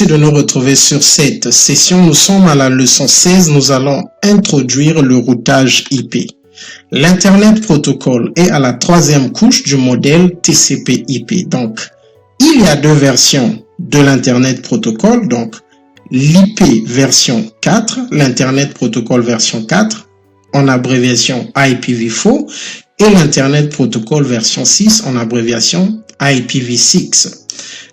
De nous retrouver sur cette session. Nous sommes à la leçon 16. Nous allons introduire le routage IP. L'Internet Protocol est à la troisième couche du modèle TCP/IP. Donc, il y a deux versions de l'Internet Protocol. Donc, l'IP version 4, l'Internet Protocol version 4, en abréviation IPv4, et l'Internet Protocol version 6, en abréviation IPv6.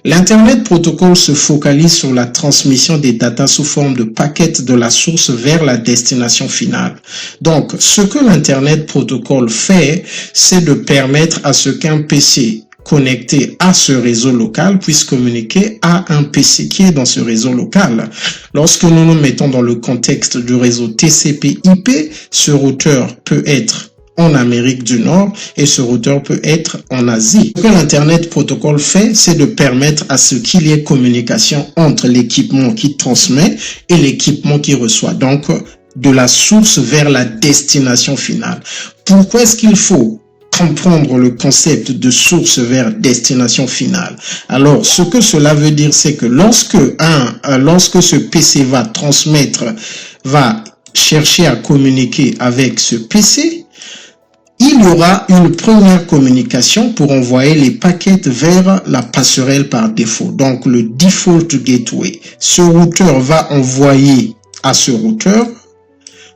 L'Internet Protocol se focalise sur la transmission des datas sous forme de paquets de la source vers la destination finale. Donc, ce que l'Internet Protocol fait, c'est de permettre à ce qu'un PC connecté à ce réseau local puisse communiquer à un PC qui est dans ce réseau local. Lorsque nous nous mettons dans le contexte du réseau TCP/IP, ce routeur peut être en Amérique du Nord et ce routeur peut être en Asie. Ce que l'Internet Protocol fait, c'est de permettre à ce qu'il y ait communication entre l'équipement qui transmet et l'équipement qui reçoit. Donc, de la source vers la destination finale. Pourquoi est-ce qu'il faut comprendre le concept de source vers destination finale? Alors, ce que cela veut dire, c'est que lorsque ce PC va chercher à communiquer avec ce PC, il y aura une première communication pour envoyer les paquets vers la passerelle par défaut. Donc, le default gateway. Ce routeur va envoyer à ce routeur.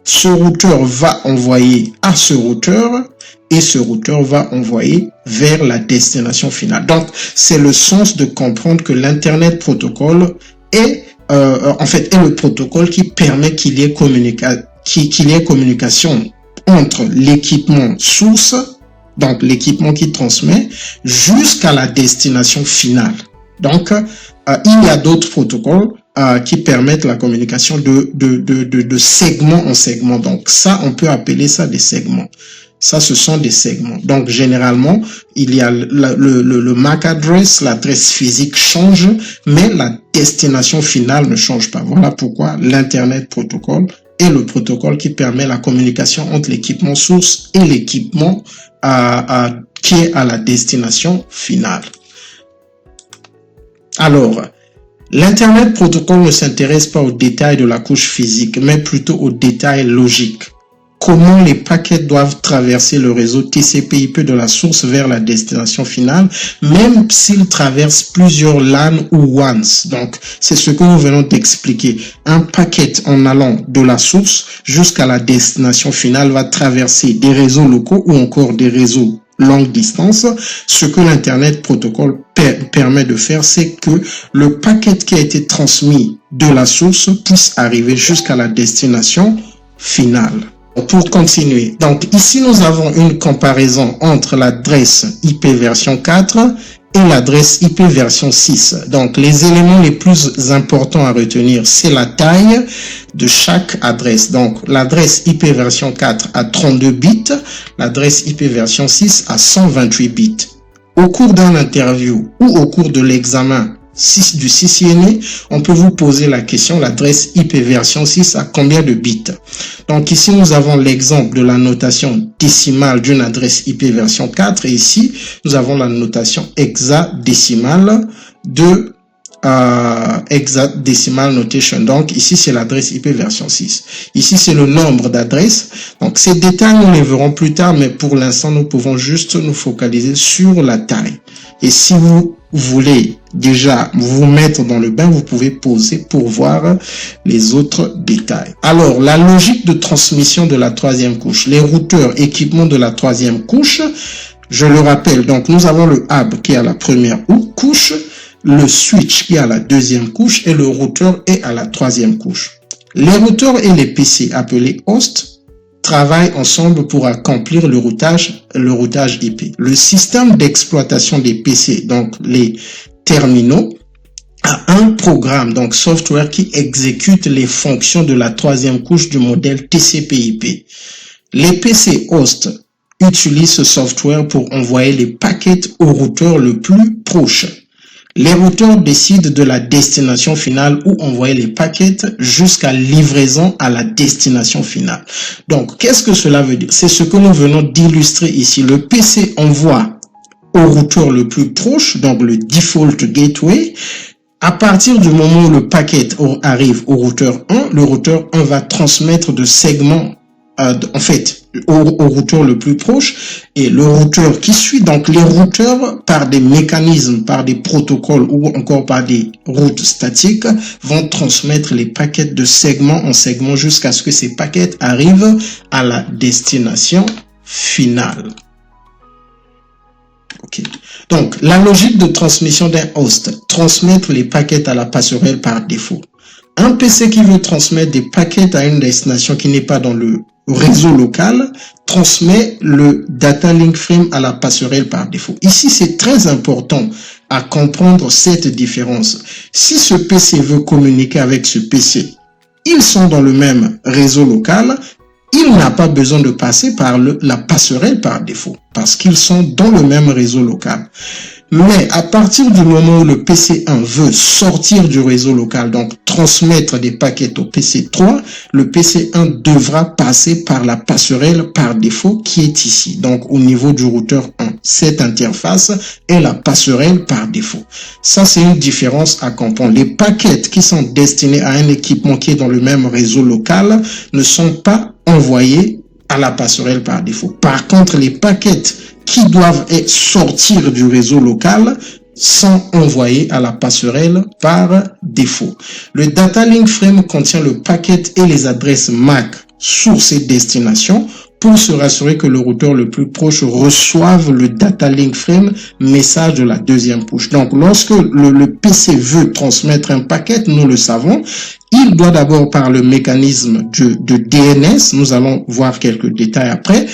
Ce routeur va envoyer à ce routeur. Et ce routeur va envoyer vers la destination finale. Donc, c'est le sens de comprendre que l'Internet Protocol est le protocole qui permet qu'il y ait communication entre l'équipement source, donc l'équipement qui transmet, jusqu'à la destination finale. Donc, il y a d'autres protocoles qui permettent la communication de segment en segment. Donc, ça, on peut appeler ça des segments. Ça, ce sont des segments. Donc, généralement, il y a le MAC address, l'adresse physique change, mais la destination finale ne change pas. Voilà pourquoi l'Internet Protocol est le protocole qui permet la communication entre l'équipement source et l'équipement qui est à la destination finale. Alors, l'Internet Protocol ne s'intéresse pas aux détails de la couche physique, mais plutôt aux détails logiques. Comment les paquets doivent traverser le réseau TCP/IP de la source vers la destination finale, même s'ils traversent plusieurs LAN ou WANs. Donc, c'est ce que nous venons d'expliquer. Un paquet en allant de la source jusqu'à la destination finale va traverser des réseaux locaux ou encore des réseaux longue distance. Ce que l'Internet Protocol permet de faire, c'est que le paquet qui a été transmis de la source puisse arriver jusqu'à la destination finale. Pour continuer, donc ici nous avons une comparaison entre l'adresse IP version 4 et l'adresse IP version 6. Donc les éléments les plus importants à retenir, c'est la taille de chaque adresse. Donc l'adresse IP version 4 a 32 bits, l'adresse IP version 6 a 128 bits. Au cours d'un interview ou au cours de l'examen du CCNA, on peut vous poser la question, l'adresse IP version 6 a combien de bits? Donc ici, nous avons l'exemple de la notation décimale d'une adresse IP version 4 et ici, nous avons la notation hexadécimale de hexadecimal notation. Donc ici, c'est l'adresse IP version 6. Ici, c'est le nombre d'adresses. Donc ces détails, nous les verrons plus tard, mais pour l'instant, nous pouvons juste nous focaliser sur la taille. Et si vous voulez déjà vous mettre dans le bain, vous pouvez poser pour voir les autres détails. Alors, la logique de transmission de la troisième couche. Les routeurs équipements de la troisième couche, je le rappelle, donc nous avons le hub qui est à la première couche, le switch qui est à la deuxième couche et le routeur est à la troisième couche. Les routeurs et les PC appelés hosts travaillent ensemble pour accomplir le routage IP. Le système d'exploitation des PC, donc les terminaux, a un programme, donc software, qui exécute les fonctions de la troisième couche du modèle TCP/IP. Les PC hosts utilisent ce software pour envoyer les paquets au routeur le plus proche. Les routeurs décident de la destination finale où envoyer les paquets jusqu'à livraison à la destination finale. Donc, qu'est-ce que cela veut dire? C'est ce que nous venons d'illustrer ici. Le PC envoie au routeur le plus proche, donc le default gateway, À partir du moment où le paquet arrive au routeur 1, le routeur 1 va transmettre de segments en fait, au routeur le plus proche et le routeur qui suit. Donc, les routeurs, par des mécanismes, par des protocoles ou encore par des routes statiques, vont transmettre les paquets de segment en segment jusqu'à ce que ces paquets arrivent à la destination finale. Okay. Donc, la logique de transmission d'un host, transmettre les paquets à la passerelle par défaut. Un PC qui veut transmettre des paquets à une destination qui n'est pas dans le réseau local, transmet le data link frame à la passerelle par défaut. Ici, c'est très important à comprendre cette différence. Si ce PC veut communiquer avec ce PC, ils sont dans le même réseau local, il n'a pas besoin de passer par la passerelle par défaut, parce qu'ils sont dans le même réseau local. Mais à partir du moment où le PC1 veut sortir du réseau local, donc transmettre des paquets au PC3, le PC1 devra passer par la passerelle par défaut qui est ici, donc au niveau du routeur 1. Cette interface est la passerelle par défaut. Ça, c'est une différence à comprendre. Les paquets qui sont destinés à un équipement qui est dans le même réseau local ne sont pas envoyés à la passerelle par défaut. Par contre, les paquets qui doivent sortir du réseau local sont envoyés à la passerelle par défaut. Le data link frame contient le paquet et les adresses MAC source et destination pour se rassurer que le routeur le plus proche reçoive le data link frame message de la deuxième couche. Donc, lorsque le PC veut transmettre un paquet, nous le savons, il doit d'abord par le mécanisme de DNS, nous allons voir quelques détails après,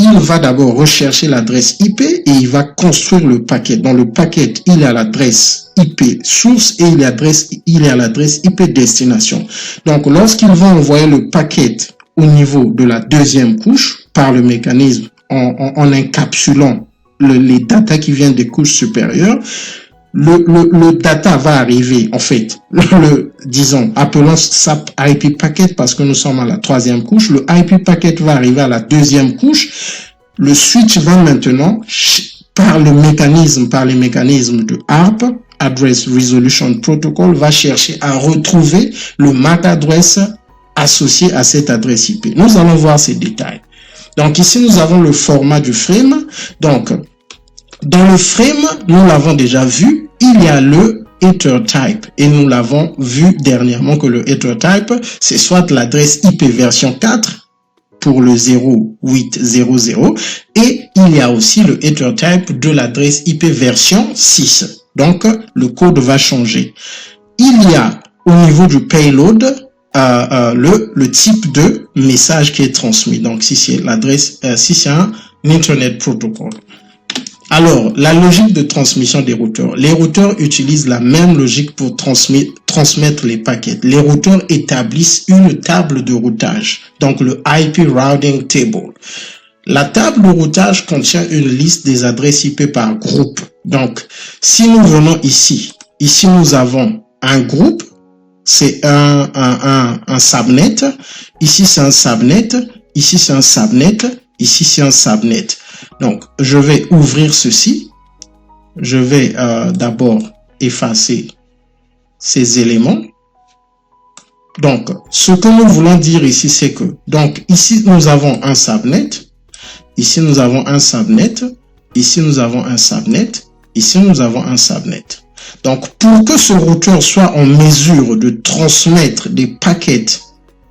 il va d'abord rechercher l'adresse IP et il va construire le paquet. Dans le paquet, il y a l'adresse IP source et il y a l'adresse IP destination. Donc, lorsqu'il va envoyer le paquet au niveau de la deuxième couche par le mécanisme en encapsulant les data qui viennent des couches supérieures, le data va arriver, en fait, disons, appelons ça IP packet parce que nous sommes à la troisième couche. Le IP packet va arriver à la deuxième couche. Le switch va maintenant, par les mécanismes de ARP, Address Resolution Protocol, va chercher à retrouver le MAC address associé à cette adresse IP. Nous allons voir ces détails. Donc ici, nous avons le format du frame. Donc, dans le frame, nous l'avons déjà vu, il y a le header type et nous l'avons vu dernièrement que le header type, c'est soit l'adresse IP version 4 pour le 0800 et il y a aussi le header type de l'adresse IP version 6. Donc, le code va changer. Il y a au niveau du payload le type de message qui est transmis. Donc, si c'est l'adresse, si c'est un Internet Protocol. Alors, la logique de transmission des routeurs. Les routeurs utilisent la même logique pour transmettre les paquets. Les routeurs établissent une table de routage, donc le IP Routing Table. La table de routage contient une liste des adresses IP par groupe. Donc, si nous venons ici nous avons un groupe, c'est un subnet, ici c'est un subnet, ici c'est un subnet, ici c'est un subnet. Donc, je vais ouvrir ceci. Je vais d'abord effacer ces éléments. Donc, ce que nous voulons dire ici, c'est que, donc, ici, nous avons un subnet. Ici, nous avons un subnet. Ici, nous avons un subnet. Ici, nous avons un subnet. Donc, pour que ce routeur soit en mesure de transmettre des paquets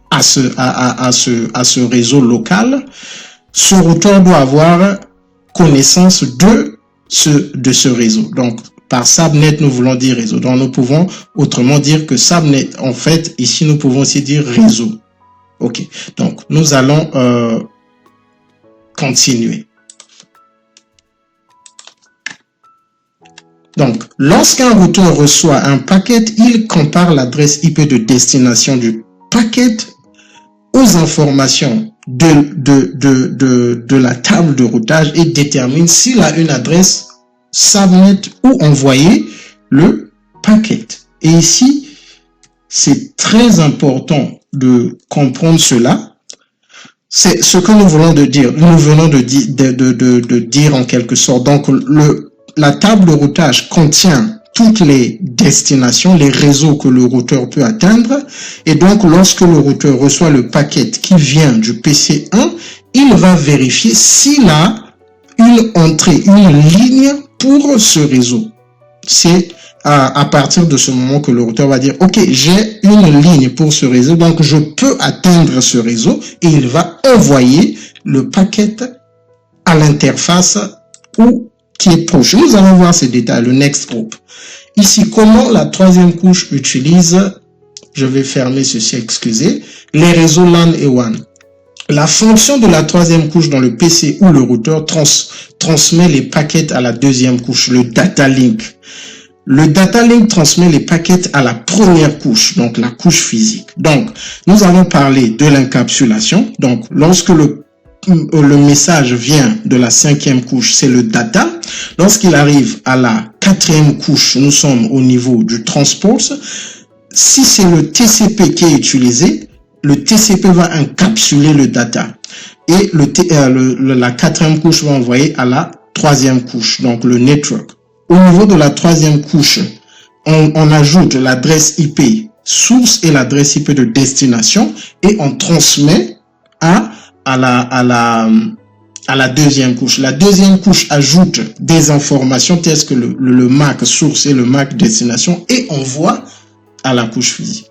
à ce réseau local, ce routeur doit avoir connaissance de ce réseau. Donc, par subnet, nous voulons dire réseau. Donc, nous pouvons autrement dire que subnet, en fait, ici, nous pouvons aussi dire réseau. OK. Donc, nous allons continuer. Donc, lorsqu'un routeur reçoit un paquet, il compare l'adresse IP de destination du paquet aux informations de la table de routage et détermine s'il a une adresse subnet où envoyer le paquet. Et ici, c'est très important de comprendre cela. C'est ce que nous venons de dire. Nous venons de dire en quelque sorte. Donc, la table de routage contient toutes les destinations, les réseaux que le routeur peut atteindre. Et donc, lorsque le routeur reçoit le paquet qui vient du PC1, il va vérifier s'il a une entrée, une ligne pour ce réseau. C'est à partir de ce moment que le routeur va dire, OK, j'ai une ligne pour ce réseau, donc je peux atteindre ce réseau, et il va envoyer le paquet à l'interface qui est proche. Nous allons voir ces détails, le next hop. Ici, comment la troisième couche utilise, je vais fermer ceci, excusez, les réseaux LAN et WAN. La fonction de la troisième couche dans le PC ou le routeur transmet les paquets à la deuxième couche, le data link. Le data link transmet les paquets à la première couche, donc la couche physique. Donc, nous allons parler de l'encapsulation. Donc, lorsque le message vient de la cinquième couche, c'est le data. Lorsqu'il arrive à la quatrième couche, nous sommes au niveau du transport. Si c'est le TCP qui est utilisé, le TCP va encapsuler le data. Et la quatrième couche va envoyer à la troisième couche, donc le network. Au niveau de la troisième couche, on ajoute l'adresse IP source et l'adresse IP de destination et on transmet à la deuxième couche. La deuxième couche ajoute des informations telles que le MAC source et le MAC destination et envoie à la couche physique.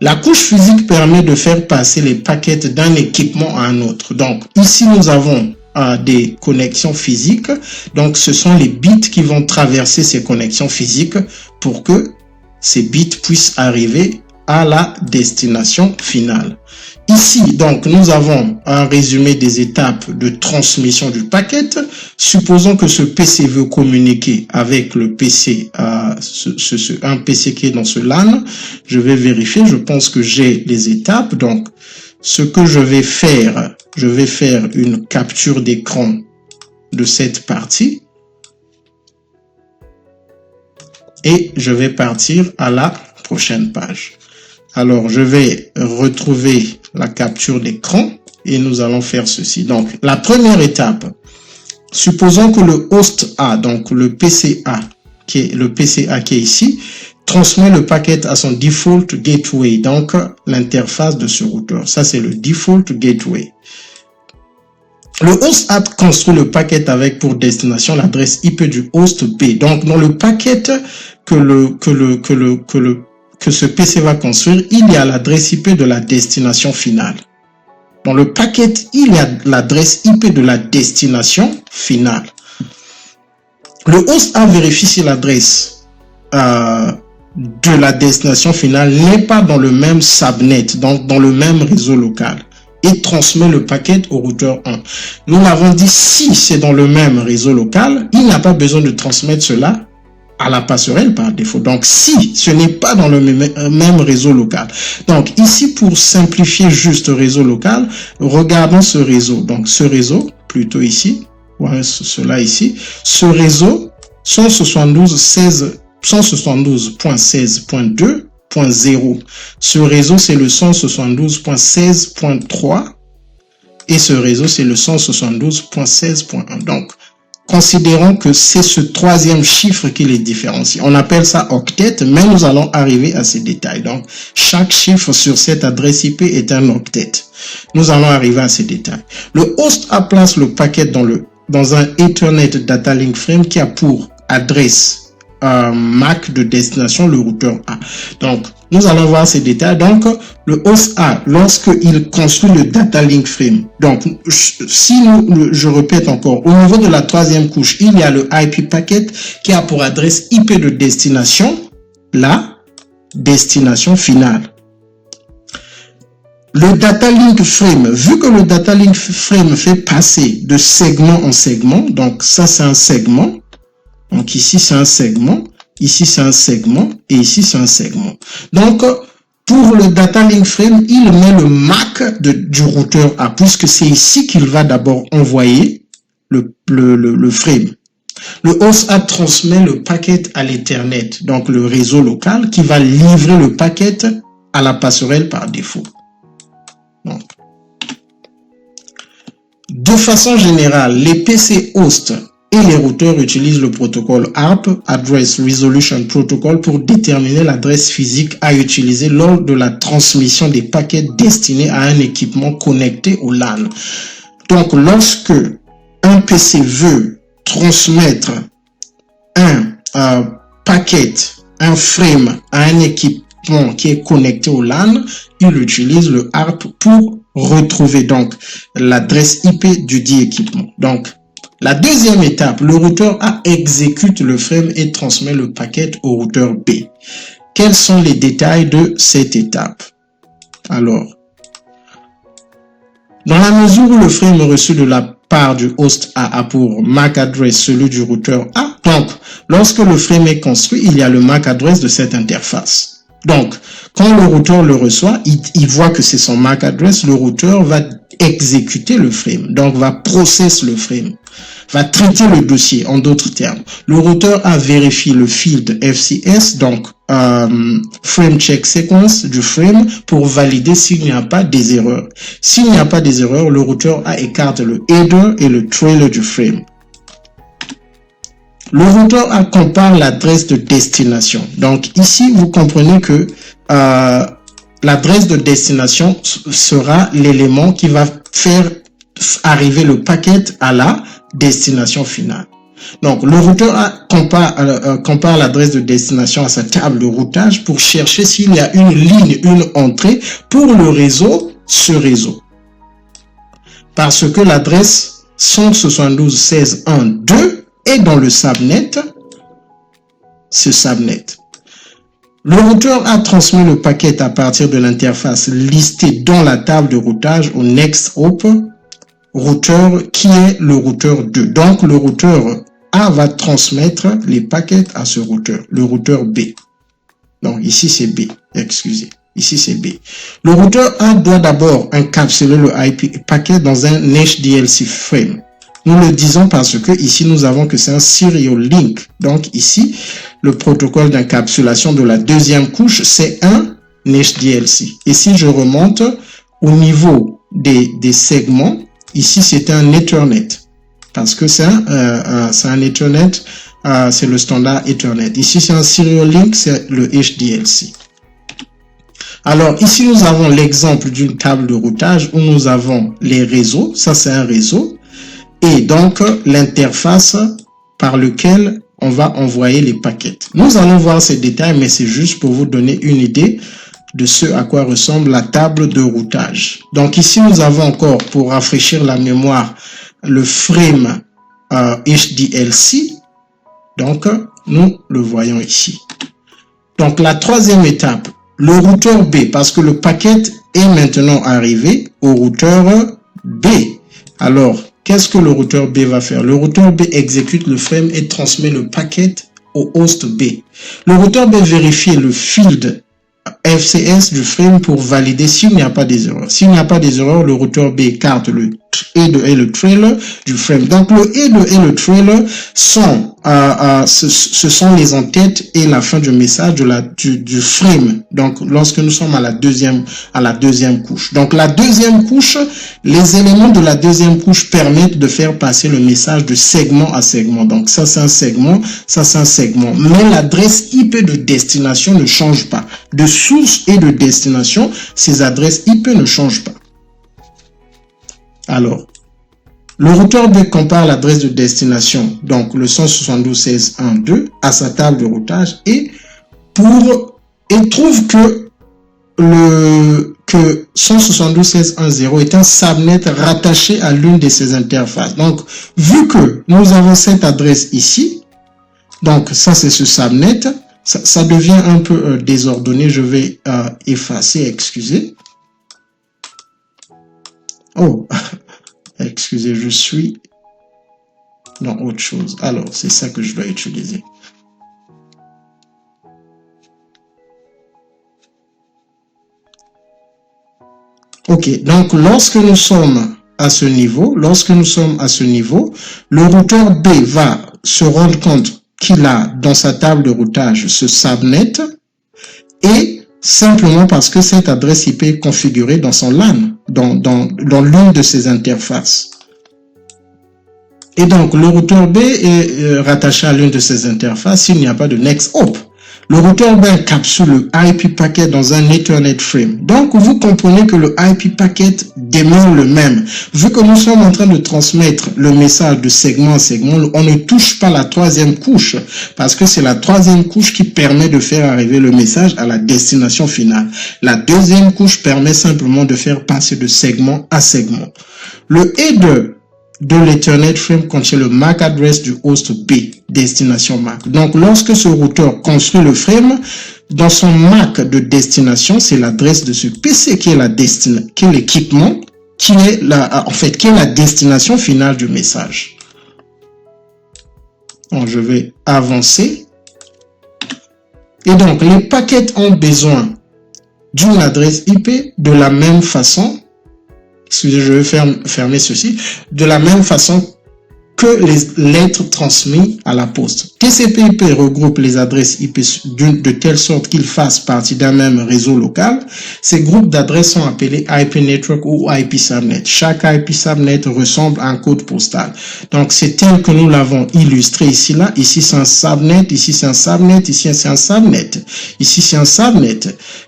La couche physique permet de faire passer les paquets d'un équipement à un autre. Donc ici nous avons des connexions physiques. Donc ce sont les bits qui vont traverser ces connexions physiques pour que ces bits puissent arriver à la destination finale. Ici, donc, nous avons un résumé des étapes de transmission du paquet. Supposons que ce PC veut communiquer avec le PC, un PC qui est dans ce LAN. Je vais vérifier, je pense que j'ai les étapes. Donc, ce que je vais faire une capture d'écran de cette partie. Et je vais partir à la prochaine page. Alors, je vais retrouver la capture d'écran et nous allons faire ceci. Donc, la première étape, supposons que le host A, donc le PCA qui est ici, transmet le paquet à son default gateway, donc l'interface de ce routeur. Ça, c'est le default gateway. Le host A construit le paquet avec pour destination l'adresse IP du host B. Donc, dans le paquet que ce PC va construire, il y a l'adresse IP de la destination finale. Dans le paquet, il y a l'adresse IP de la destination finale. Le host A vérifie si l'adresse de la destination finale n'est pas dans le même subnet, donc dans le même réseau local, et transmet le paquet au routeur 1. Nous l'avons dit, si c'est dans le même réseau local, il n'a pas besoin de transmettre cela à la passerelle par défaut. Donc, si ce n'est pas dans le même réseau local. Donc, ici, pour simplifier juste réseau local, regardons ce réseau. Donc, ce réseau, plutôt ici, ouais, cela ici, ce réseau, 172.16.2.0. Ce réseau, c'est le 172.16.3 et ce réseau, c'est le 172.16.1. Donc, considérons que c'est ce troisième chiffre qui les différencie. On appelle ça octet, mais nous allons arriver à ces détails. Donc, chaque chiffre sur cette adresse IP est un octet. Nous allons arriver à ces détails. Le host A place le paquet dans un Ethernet Data Link Frame qui a pour adresse MAC de destination le routeur A. Donc, nous allons voir ces détails. Donc, le host A, lorsqu'il construit le Data Link Frame, donc, je répète encore, au niveau de la troisième couche, il y a le IP packet qui a pour adresse IP de destination, la destination finale. Le Data Link Frame, vu que le Data Link Frame fait passer de segment en segment, donc ça c'est un segment, donc ici c'est un segment, ici c'est un segment et ici c'est un segment. Donc pour le Data Link Frame, il met le MAC du routeur A, puisque c'est ici qu'il va d'abord envoyer le frame. Le host A transmet le paquet à l'Ethernet, donc le réseau local, qui va livrer le paquet à la passerelle par défaut. Donc, de façon générale, les PC host et les routeurs utilisent le protocole ARP, Address Resolution Protocol, pour déterminer l'adresse physique à utiliser lors de la transmission des paquets destinés à un équipement connecté au LAN. Donc, lorsque un PC veut transmettre un paquet, un frame à un équipement qui est connecté au LAN, il utilise le ARP pour retrouver donc l'adresse IP du dit équipement. Donc, la deuxième étape, le routeur A exécute le frame et transmet le paquet au routeur B. Quels sont les détails de cette étape? Alors, dans la mesure où le frame reçu de la part du host A a pour MAC address celui du routeur A, donc lorsque le frame est construit, il y a le MAC address de cette interface. Donc, quand le routeur le reçoit, il voit que c'est son MAC address, le routeur va exécuter le frame, donc va processer le frame, va traiter le dossier, en d'autres termes. Le routeur A vérifie le field FCS, donc frame check sequence du frame, pour valider s'il n'y a pas des erreurs. S'il n'y a pas des erreurs, le routeur A écarte le header et le trailer du frame. Le routeur A compare l'adresse de destination. Donc ici, vous comprenez que l'adresse de destination sera l'élément qui va faire arriver le paquet à la destination finale. Donc, le routeur A compare l'adresse de destination à sa table de routage pour chercher s'il y a une ligne, une entrée pour le réseau, ce réseau. Parce que l'adresse 172.16.1.2 est dans le subnet, ce subnet. Le routeur A transmis le paquet à partir de l'interface listée dans la table de routage au next hop routeur qui est le routeur 2. Donc, le routeur A va transmettre les paquets à ce routeur, le routeur B. Donc, ici, c'est B. Excusez. Ici, c'est B. Le routeur A doit d'abord encapsuler le IP paquet dans un HDLC frame. Nous le disons parce que ici, nous avons que c'est un serial link. Donc, ici, le protocole d'encapsulation de la deuxième couche, c'est un HDLC. Et si je remonte au niveau des segments, ici, c'est un Ethernet. Parce que c'est un Ethernet, c'est le standard Ethernet. Ici, c'est un serial link, c'est le HDLC. Alors, ici, nous avons l'exemple d'une table de routage où nous avons les réseaux. Ça, c'est un réseau. Et donc, l'interface par lequel on va envoyer les paquets. Nous allons voir ces détails, mais c'est juste pour vous donner une idée de ce à quoi ressemble la table de routage. Donc ici, nous avons encore, pour rafraîchir la mémoire, le frame HDLC. Donc, nous le voyons ici. Donc, la troisième étape, le routeur B, parce que le paquet est maintenant arrivé au routeur B. Alors, qu'est-ce que le routeur B va faire? Le routeur B exécute le frame et transmet le paquet au host B. Le routeur B vérifie le field FCS du frame pour valider s'il n'y a pas des erreurs. S'il n'y a pas des erreurs, le routeur B écarte le header et le trailer du frame. Donc, le header et le trailer sont, ce sont les en-têtes et la fin du message du frame. Donc, lorsque nous sommes à la deuxième couche. Donc, la deuxième couche, les éléments de la deuxième couche permettent de faire passer le message de segment à segment. Donc, ça, c'est un segment, ça, c'est un segment. Mais l'adresse IP de destination ne change pas. De source et de destination, ces adresses IP ne changent pas. Alors, le routeur B compare l'adresse de destination, donc le 172.16.1.2, à sa table de routage et trouve que 172.16.1.0 est un subnet rattaché à l'une de ces interfaces. Donc, vu que nous avons cette adresse ici, donc ça c'est ce subnet, ça devient un peu désordonné. Je vais effacer, excusez. Oh, excusez, je suis dans autre chose. Alors, c'est ça que je dois utiliser. Ok, donc lorsque nous sommes à ce niveau, le routeur B va se rendre compte qu'il a dans sa table de routage ce subnet et simplement parce que cette adresse IP est configurée dans son LAN, dans l'une de ses interfaces. Et donc, le routeur B est rattaché à l'une de ces interfaces s'il n'y a pas de next hop. Le routeur B encapsule le IP packet dans un Ethernet frame. Donc, vous comprenez que le IP packet demeure le même. Vu que nous sommes en train de transmettre le message de segment en segment, on ne touche pas la troisième couche parce que c'est la troisième couche qui permet de faire arriver le message à la destination finale. La deuxième couche permet simplement de faire passer de segment à segment. Le header de l'Ethernet frame contient le MAC address du host B, destination MAC. Donc, lorsque ce routeur construit le frame, dans son MAC de destination, c'est l'adresse de ce PC qui est l'équipement, qui est la destination finale du message. Donc, je vais avancer. Et donc, les paquets ont besoin d'une adresse IP de la même façon. Excusez, je vais fermer ceci. De la même façon que les lettres transmises à la poste. TCP/IP regroupe les adresses IP de telle sorte qu'ils fassent partie d'un même réseau local. Ces groupes d'adresses sont appelés IP Network ou IP Subnet. Chaque IP Subnet ressemble à un code postal. Donc, c'est tel que nous l'avons illustré ici, là. Ici, c'est un subnet. Ici, c'est un subnet. Ici, c'est un subnet. Ici, c'est un subnet.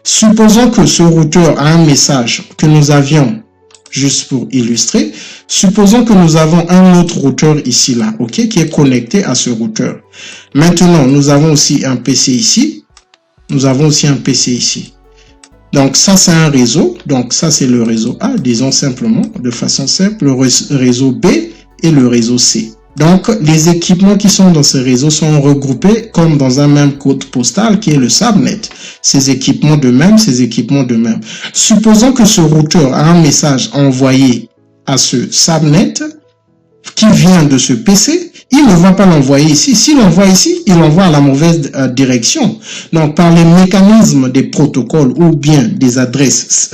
Supposons que ce routeur a un message que nous avions. Juste pour illustrer, supposons que nous avons un autre routeur ici, là, ok, qui est connecté à ce routeur. Maintenant, nous avons aussi un PC ici. Nous avons aussi un PC ici. Donc, ça, c'est un réseau. Donc, ça, c'est le réseau A, disons simplement, de façon simple, le réseau B et le réseau C. Donc, les équipements qui sont dans ce réseau sont regroupés comme dans un même code postal qui est le subnet. Ces équipements de même, ces équipements de même. Supposons que ce routeur a un message envoyé à ce subnet qui vient de ce PC. Il ne va pas l'envoyer ici. S'il l'envoie ici, il l'envoie à la mauvaise direction. Donc, par les mécanismes des protocoles ou bien des adresses,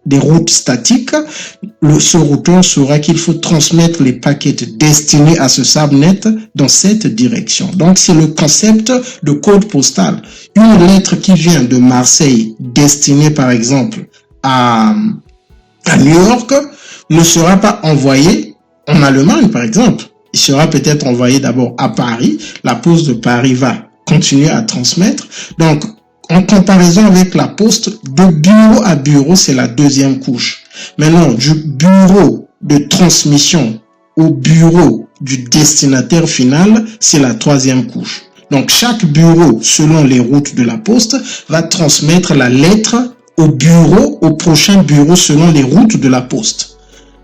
des routes statiques, ce routeur saura qu'il faut transmettre les paquets destinés à ce subnet dans cette direction. Donc, c'est le concept de code postal. Une lettre qui vient de Marseille, destinée par exemple à New York, ne sera pas envoyée en Allemagne par exemple. Il sera peut-être envoyé d'abord à Paris. La poste de Paris va continuer à transmettre. Donc, en comparaison avec la poste, de bureau à bureau, c'est la deuxième couche. Maintenant, du bureau de transmission au bureau du destinataire final, c'est la troisième couche. Donc, chaque bureau, selon les routes de la poste, va transmettre la lettre au bureau, au prochain bureau, selon les routes de la poste.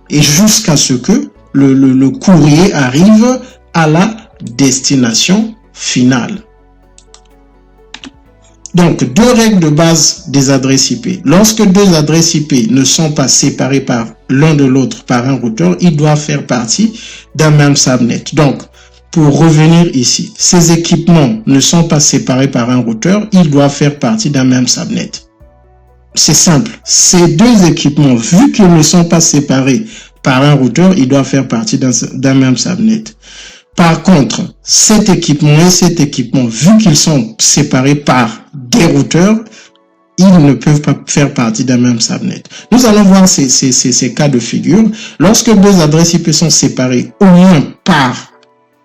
Et jusqu'à ce que le courrier arrive à la destination finale. Donc, deux règles de base des adresses IP. Lorsque deux adresses IP ne sont pas séparées par l'un de l'autre par un routeur, ils doivent faire partie d'un même subnet. Donc, pour revenir ici, ces équipements ne sont pas séparés par un routeur, ils doivent faire partie d'un même subnet. C'est simple. Ces deux équipements, vu qu'ils ne sont pas séparés par un routeur, ils doivent faire partie d'un même subnet. Par contre, cet équipement et cet équipement, vu qu'ils sont séparés par des routeurs, ils ne peuvent pas faire partie d'un même subnet. Nous allons voir ces cas de figure. Lorsque deux adresses IP sont séparées au moins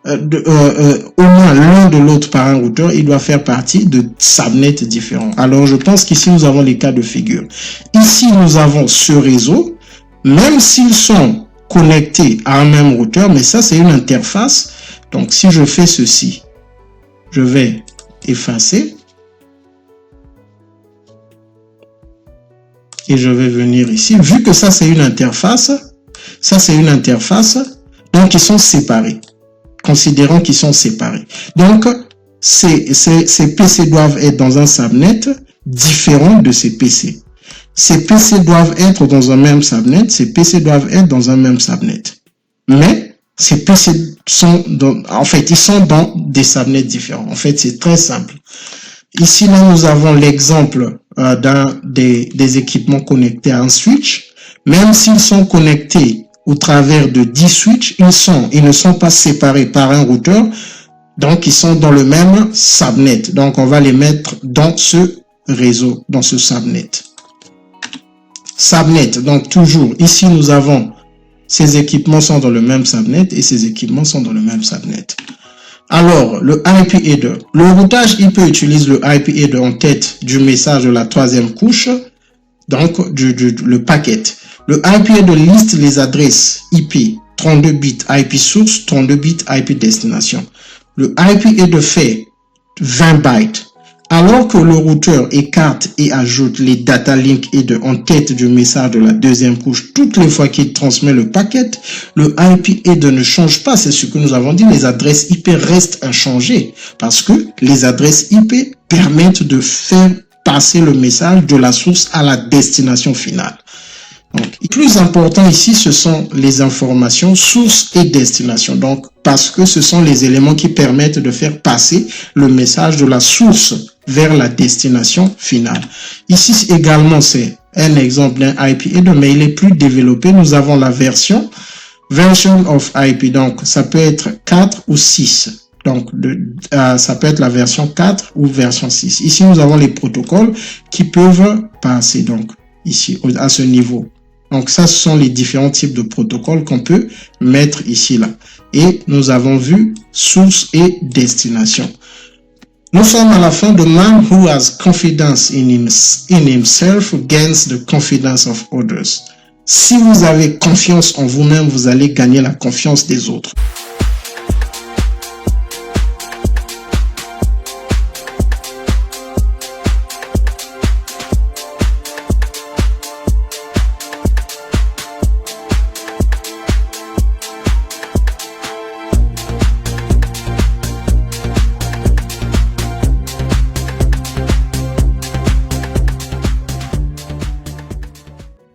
l'un de l'autre par un routeur, il doit faire partie de subnets différents. Alors, je pense qu'ici, nous avons les cas de figure. Ici, nous avons ce réseau, même s'ils sont connectés à un même routeur, mais ça, c'est une interface. Donc, si je fais ceci, je vais effacer. Et je vais venir ici. Vu que ça, c'est une interface, donc ils sont séparés. Considérons qu'ils sont séparés. Donc, ces PC doivent être dans un subnet différent de ces PC. Ces PC doivent être dans un même subnet, ces PC doivent être dans un même subnet. Mais, ces PC sont ils sont dans des subnets différents. En fait, c'est très simple. Ici, là, nous avons l'exemple des équipements connectés à un switch. Même s'ils sont connectés au travers de 10 switches, ils ne sont pas séparés par un routeur. Donc, ils sont dans le même subnet. Donc, on va les mettre dans ce réseau, dans ce subnet. Subnet, donc toujours, ici, nous avons ces équipements sont dans le même subnet et ces équipements sont dans le même subnet. Alors, le IP header. Le routage IP utilise le IP header en tête du message de la troisième couche, donc le packet. Le IP header liste les adresses IP 32 bits IP source, 32 bits IP destination. Le IP header fait 20 bytes. Alors que le routeur écarte et ajoute les data link header en tête du message de la deuxième couche toutes les fois qu'il transmet le paquet, le IP header ne change pas. C'est ce que nous avons dit, les adresses IP restent inchangées parce que les adresses IP permettent de faire passer le message de la source à la destination finale. Donc, le plus important ici, ce sont les informations source et destination. Donc, parce que ce sont les éléments qui permettent de faire passer le message de la source vers la destination finale. Ici également, c'est un exemple d'un IP header, mais il est plus développé. Nous avons la version of IP. Donc, ça peut être 4 ou 6. Donc, ça peut être la version 4 ou version 6. Ici, nous avons les protocoles qui peuvent passer. Donc, ici, à ce niveau. Donc, ça, ce sont les différents types de protocoles qu'on peut mettre ici, là. Et nous avons vu source et destination. Nous sommes à la fin de Man who has confidence in himself gains the confidence of others. Si vous avez confiance en vous-même, vous allez gagner la confiance des autres.